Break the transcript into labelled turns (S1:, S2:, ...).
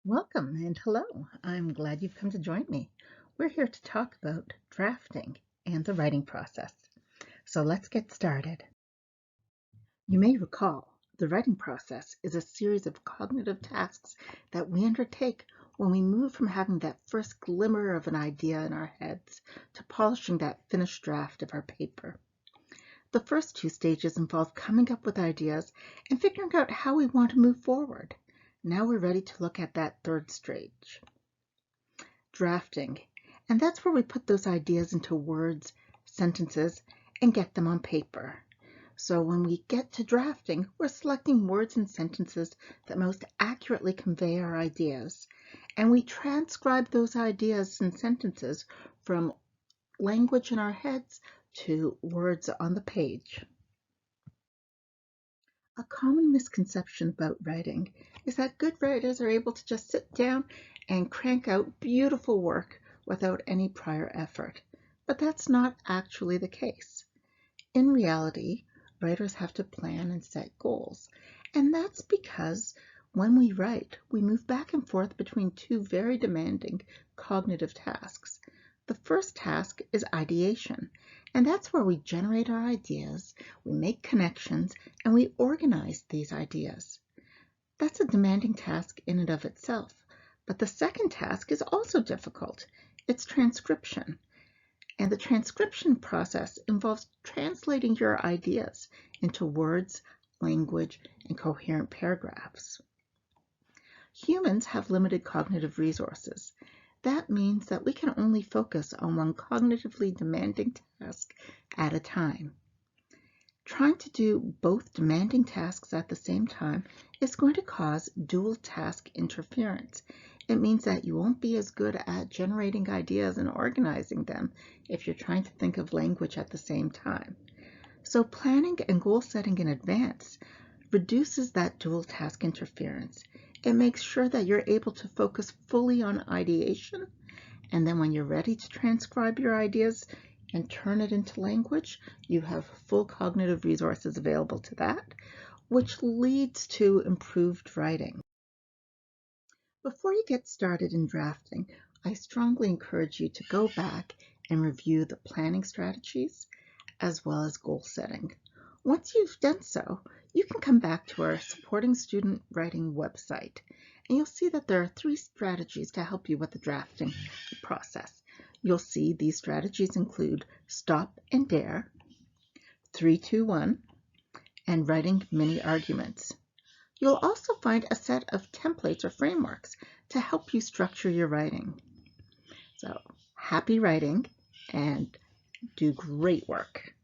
S1: Welcome and hello. I'm glad you've come to join me. We're here to talk about drafting and the writing process. So let's get started. You may recall the writing process is a series of cognitive tasks that we undertake when we move from having that first glimmer of an idea in our heads to polishing that finished draft of our paper. The first two stages involve coming up with ideas and figuring out how we want to move forward. Now we're ready to look at that third stage, drafting. And that's where we put those ideas into words, sentences, and get them on paper. So when we get to drafting, we're selecting words and sentences that most accurately convey our ideas. And we transcribe those ideas and sentences from language in our heads to words on the page. A common misconception about writing is that good writers are able to just sit down and crank out beautiful work without any prior effort. But that's not actually the case. In reality, writers have to plan and set goals. And that's because when we write, we move back and forth between two very demanding cognitive tasks. The first task is ideation, and that's where we generate our ideas, we make connections, and we organize these ideas. That's a demanding task in and of itself. But the second task is also difficult. It's transcription. And the transcription process involves translating your ideas into words, language, and coherent paragraphs. Humans have limited cognitive resources. That means that we can only focus on one cognitively demanding task at a time. Trying to do both demanding tasks at the same time is going to cause dual task interference. It means that you won't be as good at generating ideas and organizing them if you're trying to think of language at the same time. So planning and goal setting in advance reduces that dual task interference. It makes sure that you're able to focus fully on ideation, and then when you're ready to transcribe your ideas and turn it into language, you have full cognitive resources available to that, which leads to improved writing. Before you get started in drafting, I strongly encourage you to go back and review the planning strategies as well as goal setting. Once you've done so, you can come back to our Supporting Student Writing website, and you'll see that there are 3 strategies to help you with the drafting process. You'll see these strategies include Stop and Dare, 3-2-1, and Writing Mini Arguments. You'll also find a set of templates or frameworks to help you structure your writing. So, happy writing and do great work.